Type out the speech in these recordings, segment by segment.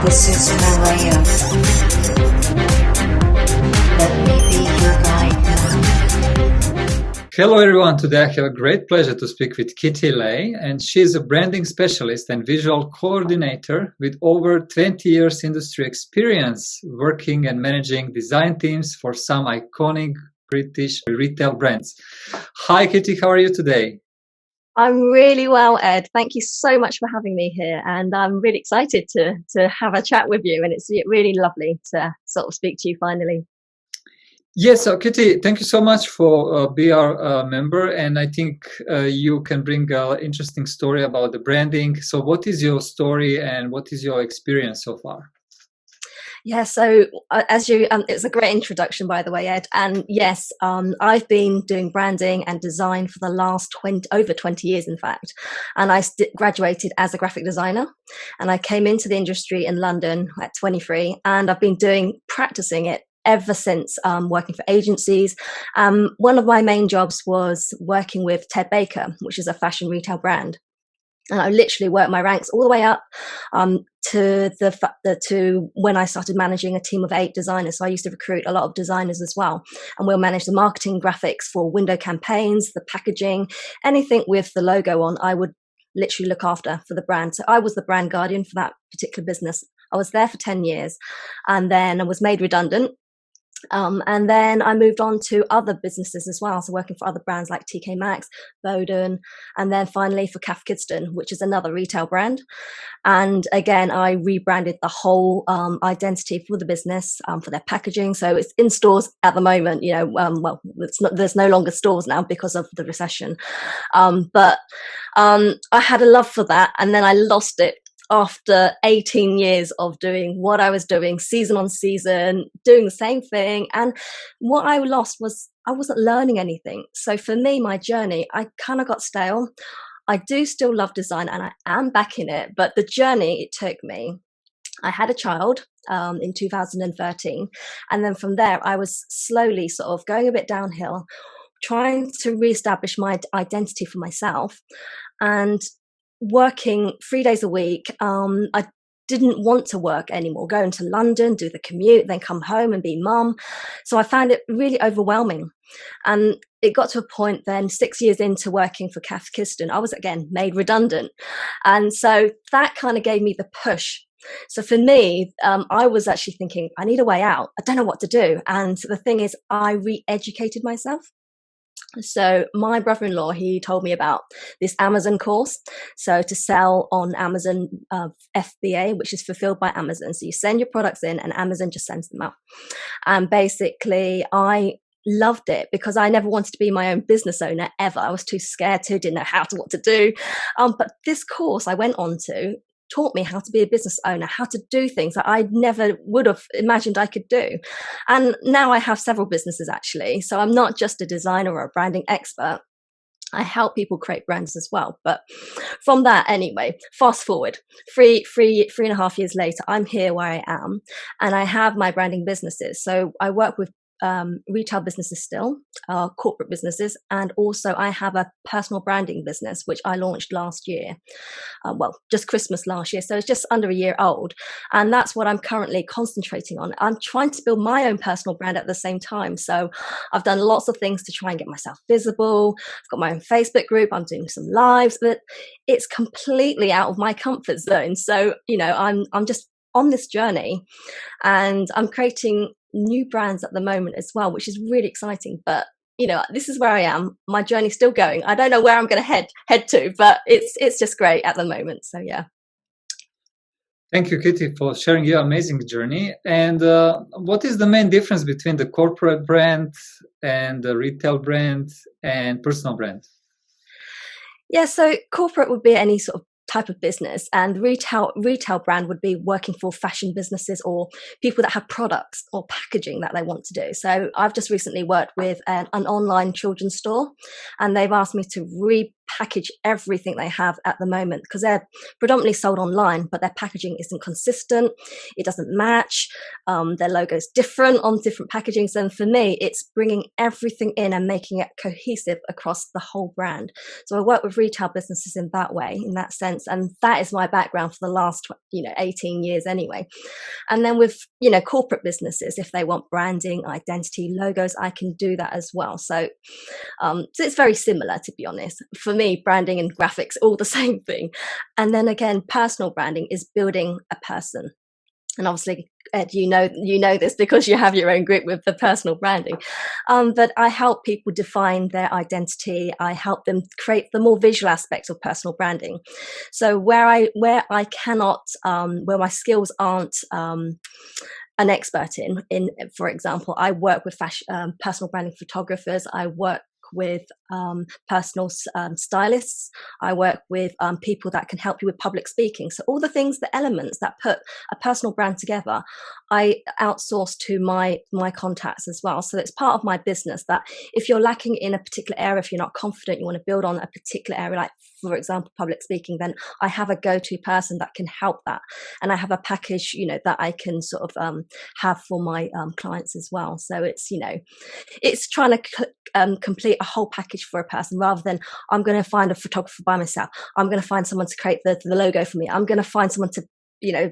This is Malaya. Let me be your guide now. Hello everyone, today I have a great pleasure to speak with Kitty Lay, and she's a branding specialist and visual coordinator with over 20 years industry experience working and managing design teams for some iconic British retail brands. Hi Kitty, how are you today? I'm really well, Ed. Thank you so much for having me here, and I'm really excited to have a chat with you, and it's really lovely to sort of speak to you finally. Yes, so Kitty, thank you so much for being our member, and I think you can bring an interesting story about the branding. So what is your story and what is your experience so far? Yeah, so as you, it's a great introduction, by the way, Ed. And yes, I've been doing branding and design for the last over 20 years, in fact. And I graduated as a graphic designer, and I came into the industry in London at 23, and I've been practicing it ever since, working for agencies. One of my main jobs was working with Ted Baker, which is a fashion retail brand. And I literally worked my ranks all the way up to when I started managing a team of 8 designers. So I used to recruit a lot of designers as well. And we'll manage the marketing graphics for window campaigns, the packaging, anything with the logo on, I would literally look after for the brand. So I was the brand guardian for that particular business. I was there for 10 years and then I was made redundant. And then I moved on to other businesses as well. So working for other brands like TK Maxx, Bowden, and then finally for Cath Kidston, which is another retail brand. And again, I rebranded the whole identity for the business, for their packaging. So it's in stores at the moment, there's no longer stores now because of the recession. But I had a love for that, and then I lost it after 18 years of doing what I was doing, season on season, doing the same thing. And what I lost was I wasn't learning anything. So for me, my journey, I kind of got stale. I do still love design and I am back in it, but the journey it took me, I had a child in 2013. And then from there, I was slowly sort of going a bit downhill, trying to reestablish my identity for myself. And working 3 days a week, I didn't want to work anymore, going to London, do the commute, then come home and be mum. So I found it really overwhelming. And it got to a point then 6 years into working for Cath Kidston, I was again made redundant. And so that kind of gave me the push. So for me, I was actually thinking, I need a way out. I don't know what to do. And the thing is, I re-educated myself. So my brother-in-law, he told me about this Amazon course. So to sell on Amazon FBA, which is fulfilled by Amazon. So you send your products in and Amazon just sends them out. And basically I loved it because I never wanted to be my own business owner ever. I was too scared to, didn't know what to do. But this course I went on to taught me how to be a business owner, how to do things that I never would have imagined I could do. And now I have several businesses actually. So I'm not just a designer or a branding expert. I help people create brands as well. But from that anyway, fast forward, three and a half years later, I'm here where I am and I have my branding businesses. So I work with retail businesses still, corporate businesses, and also I have a personal branding business which I launched last year, just Christmas last year, so it's just under a year old, and that's what I'm currently concentrating on. I'm trying to build my own personal brand at the same time, so I've done lots of things to try and get myself visible. I've got my own Facebook group, I'm doing some lives, but it's completely out of my comfort zone. So I'm just on this journey and I'm creating new brands at the moment as well, which is really exciting. But this is where I am. My journey's still going. I don't know where I'm going to head to, but it's just great at the moment. So yeah. Thank you, Kitty, for sharing your amazing journey. And what is the main difference between the corporate brand and the retail brand and personal brand? Yeah, so corporate would be any sort of type of business, and retail brand would be working for fashion businesses or people that have products or packaging that they want to do. So I've just recently worked with an online children's store, and they've asked me to package everything they have at the moment, because they're predominantly sold online, but their packaging isn't consistent. It doesn't match. Their logo's different on different packagings. And for me, it's bringing everything in and making it cohesive across the whole brand. So I work with retail businesses in that way, in that sense. And that is my background for the last, 18 years anyway. And then with, corporate businesses, if they want branding, identity, logos, I can do that as well. So it's very similar, to be honest. For me, branding and graphics, all the same thing. And then again, personal branding is building a person. And obviously, Ed, you know this because you have your own group with the personal branding. But I help people define their identity. I help them create the more visual aspects of personal branding. So where I cannot, where my skills aren't an expert in, for example, I work with personal branding photographers. I work with personal stylists. I work with people that can help you with public speaking. So all the things, the elements that put a personal brand together, I outsource to my contacts as well. So it's part of my business that if you're lacking in a particular area, if you're not confident, you want to build on a particular area, like for example, public speaking, then I have a go-to person that can help that. And I have a package, that I can sort of have for my clients as well. So it's, it's trying to complete a whole package for a person, rather than I'm going to find a photographer by myself. I'm going to find someone to create the logo for me. I'm going to find someone to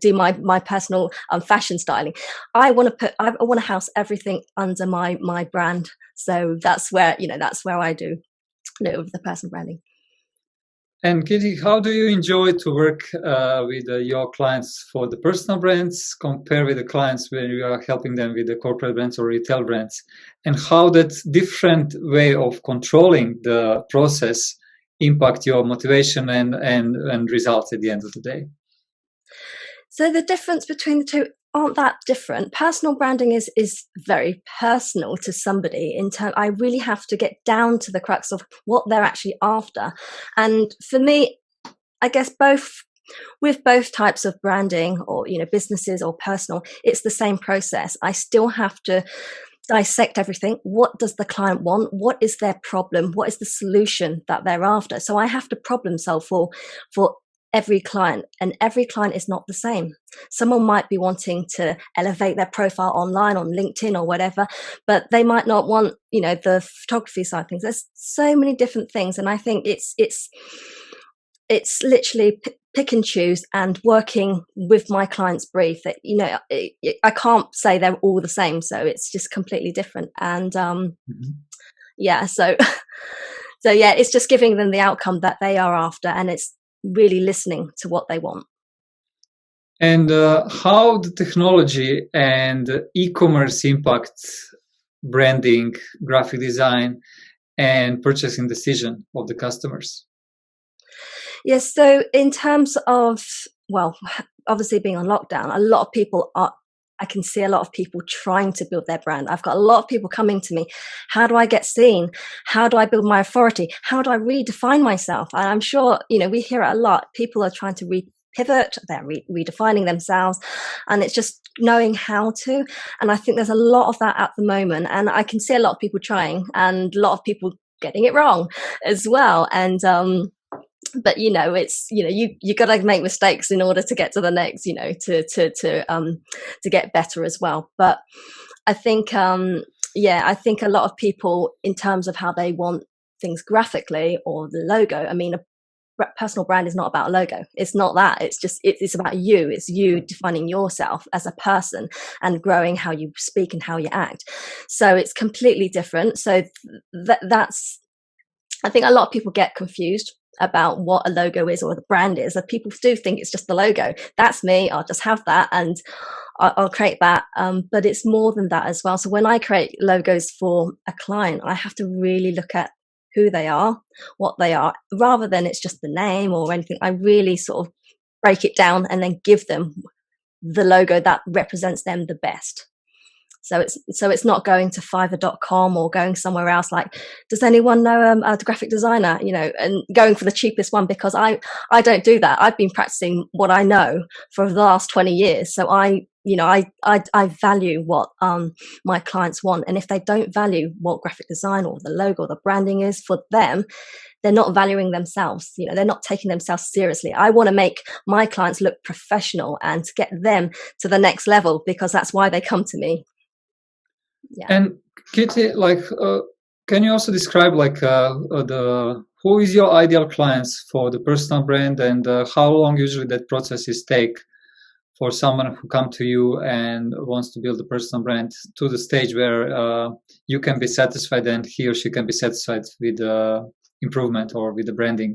do my personal fashion styling. I want to house everything under my brand. So that's where I do with the personal branding. And Kitty, how do you enjoy to work with your clients for the personal brands compared with the clients when you are helping them with the corporate brands or retail brands? And how that different way of controlling the process impact your motivation and results at the end of the day? So the difference between the two aren't that different. Personal branding is very personal to somebody. I really have to get down to the crux of what they're actually after. And for me, I guess with both types of branding, or businesses or personal, it's the same process. I still have to dissect everything. What does the client want? What is their problem? What is the solution that they're after? So I have to problem solve for every client, and every client is not the same. Someone might be wanting to elevate their profile online on LinkedIn or whatever, but they might not want, the photography side of things. There's so many different things. And I think it's literally pick and choose and working with my client's brief that, I can't say they're all the same. So it's just completely different. And, yeah, so yeah, it's just giving them the outcome that they are after. And it's really listening to what they want. And how the technology and e-commerce impact branding, graphic design, and purchasing decision of the customers? Yes, so in terms of, obviously being on lockdown, I can see a lot of people trying to build their brand. I've got a lot of people coming to me. How do I get seen? How do I build my authority? How do I redefine myself? And I'm sure, we hear it a lot. People are trying to pivot, they're redefining themselves, and it's just knowing how to. And I think there's a lot of that at the moment. And I can see a lot of people trying and a lot of people getting it wrong as well. And, but it's you got to make mistakes in order to get to the next, to get better as well. But I think I think a lot of people, in terms of how they want things graphically or the logo, I mean, a personal brand is not about a logo. It's not that. It's about you. It's you defining yourself as a person and growing how you speak and how you act. So it's completely different. So that's, I think a lot of people get confused about what a logo is or the brand is. That people do think it's just the logo. That's me. I'll just have that and I'll create that. But it's more than that as well. So when I create logos for a client, I have to really look at who they are, what they are, rather than it's just the name or anything. I really sort of break it down and then give them the logo that represents them the best. So it's not going to Fiverr.com or going somewhere else like, does anyone know a graphic designer, and going for the cheapest one, because I don't do that. I've been practicing what I know for the last 20 years. So I value what my clients want. And if they don't value what graphic design or the logo or the branding is for them, they're not valuing themselves. They're not taking themselves seriously. I want to make my clients look professional and to get them to the next level, because that's why they come to me. Yeah. And Kitty, can you also describe who is your ideal clients for the personal brand, and how long usually that process is take for someone who come to you and wants to build a personal brand to the stage where you can be satisfied and he or she can be satisfied with improvement or with the branding?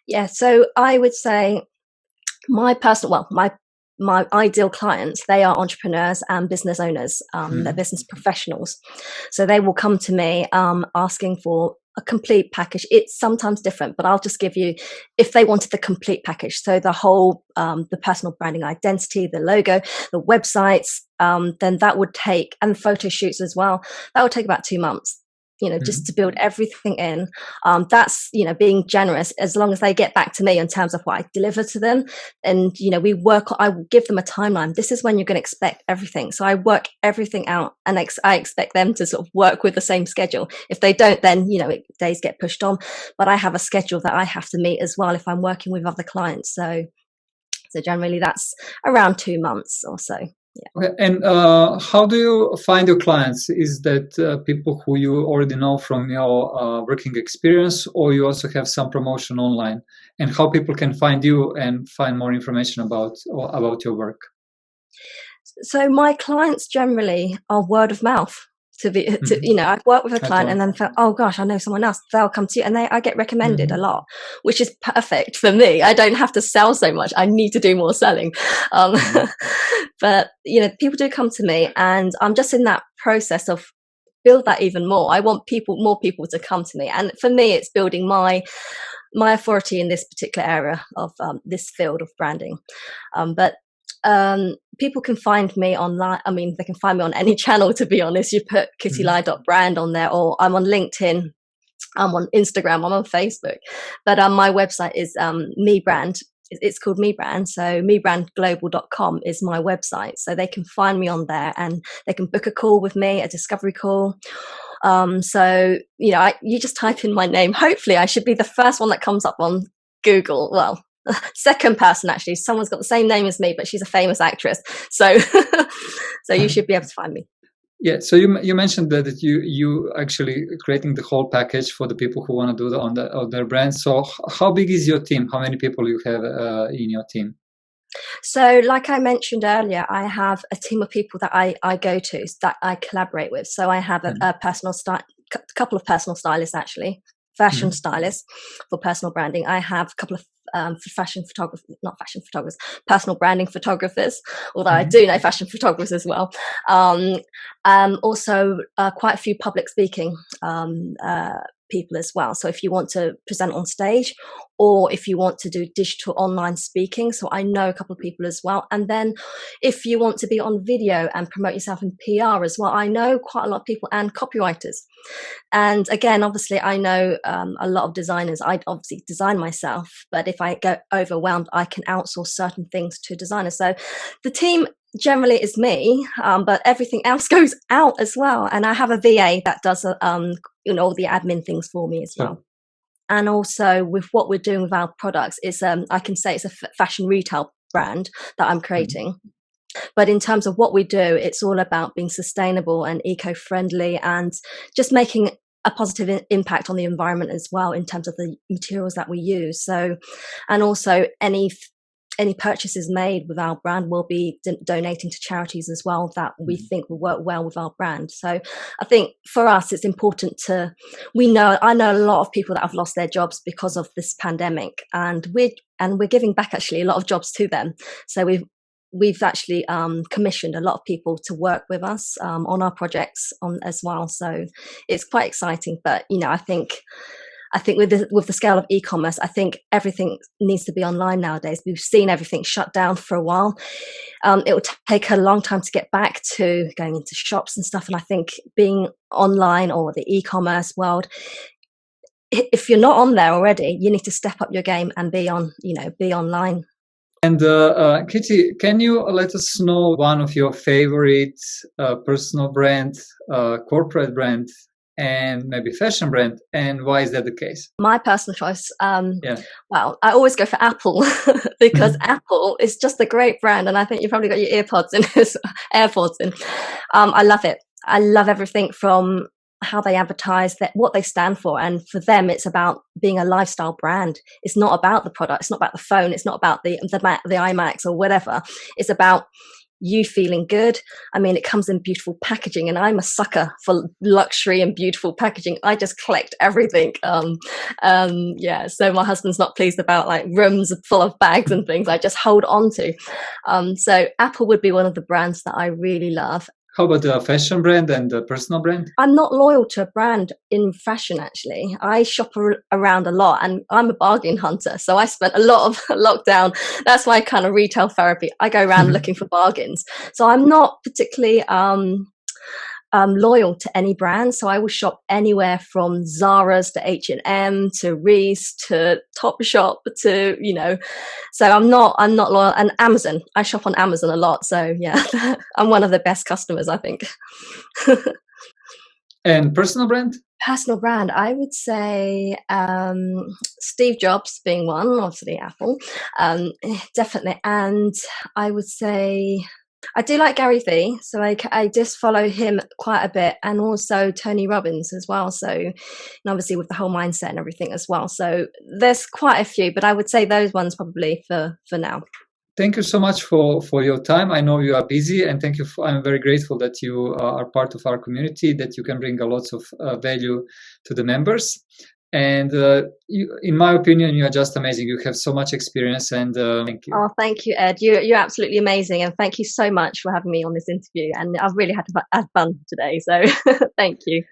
Yeah, so I would say my ideal clients, they are entrepreneurs and business owners. They're business professionals. So they will come to me asking for a complete package. It's sometimes different, but I'll just give you, if they wanted the complete package, so the whole, the personal branding identity, the logo, the websites, then that would take, and photo shoots as well, that would take about 2 months. Just to build everything in. That's, being generous, as long as they get back to me in terms of what I deliver to them. And, I will give them a timeline. This is when you're going to expect everything. So I work everything out, and I expect them to sort of work with the same schedule. If they don't, then, days get pushed on. But I have a schedule that I have to meet as well if I'm working with other clients. So generally that's around 2 months or so. Yeah. Okay. And how do you find your clients? Is that people who you already know from your working experience, or you also have some promotion online? And how people can find you and find more information about your work? So my clients generally are word of mouth. I've worked with a client and then felt, oh gosh, I know someone else. They'll come to you, and I get recommended a lot, which is perfect for me. I don't have to sell so much. I need to do more selling. But people do come to me, and I'm just in that process of build that even more. I want more people to come to me, and for me, it's building my authority in this particular area of this field of branding. But people can find me online. I mean, they can find me on any channel, to be honest. You put kittylye.brand on there, or I'm on LinkedIn, I'm on Instagram, I'm on Facebook. But my website is MeBrand. It's called MeBrand. So mebrandglobal.com is my website. So they can find me on there, and they can book a call with me, a discovery call. You just type in my name. Hopefully I should be the first one that comes up on Google. Well, second person, actually. Someone's got the same name as me, but she's a famous actress. So you should be able to find me. Yeah. So you mentioned that you actually creating the whole package for the people who want to do on their brand. So how big is your team? How many people you have in your team? So like I mentioned earlier, I have a team of people that I go to, that I collaborate with. So I have a couple of personal stylists, actually, fashion stylists for personal branding. I have a couple of personal branding photographers, although I do know fashion photographers as well. Also quite a few public speaking people as well. So if you want to present on stage, or if you want to do digital online speaking, so I know a couple of people as well. And then if you want to be on video and promote yourself in PR as well, I know quite a lot of people, and copywriters. And again, obviously I know a lot of designers. I obviously design myself, but if I get overwhelmed, I can outsource certain things to designers. So the team generally is me, but everything else goes out as well. And I have a VA that does all the admin things for me as well. And also with what we're doing with our products, is I can say it's a fashion retail brand that I'm creating. But in terms of what we do, it's all about being sustainable and eco-friendly, and just making a positive impact on the environment as well, in terms of the materials that we use. So, and also any purchases made with our brand will be donating to charities as well, that we think will work well with our brand. So I think for us, it's important I know a lot of people that have lost their jobs because of this pandemic, and we're giving back actually a lot of jobs to them. So we've actually commissioned a lot of people to work with us on our projects as well. So it's quite exciting. But I think with the scale of e-commerce, I think everything needs to be online nowadays. We've seen everything shut down for a while. It will take a long time to get back to going into shops and stuff. And I think being online, or the e-commerce world, if you're not on there already, you need to step up your game and be online. And Kitty, can you let us know one of your favorite personal brand, corporate brand and maybe fashion brand? And why is that the case? My personal choice, Yeah. well, I always go for Apple because Apple is just a great brand, and I think you've probably got your earpods in, AirPods in. I love it. I love everything from how they advertise, that what they stand for, and for them, it's about being a lifestyle brand. It's not about the product. It's not about the phone. It's not about the iMacs or whatever. It's about you feeling good. I mean, it comes in beautiful packaging, and I'm a sucker for luxury and beautiful packaging. I just collect everything. Yeah. So my husband's not pleased about like rooms full of bags and things I just hold on to. So Apple would be one of the brands that I really love. How about the fashion brand and the personal brand? I'm not loyal to a brand in fashion, actually. I shop around a lot, and I'm a bargain hunter. So I spent a lot of lockdown. That's my kind of retail therapy. I go around looking for bargains. So I'm not particularly loyal to any brand. So I will shop anywhere from Zara's to H&M to Reiss to Topshop to, you know, so I'm not loyal. And Amazon, I shop on Amazon a lot. So yeah, I'm one of the best customers, I think. And personal brand? Personal brand, I would say Steve Jobs being one, obviously Apple, definitely. And I would say I do like Gary Vee, so I just follow him quite a bit, and also Tony Robbins as well. So, and obviously with the whole mindset and everything as well. So there's quite a few, but I would say those ones probably for now. Thank you so much for your time. I know you are busy, and thank you. I'm very grateful that you are part of our community, that you can bring a lot of value to the members. And in my opinion, you are just amazing. You have so much experience, and thank you. Oh, thank you, Ed. You're absolutely amazing, and thank you so much for having me on this interview. And I've really had fun today, so thank you.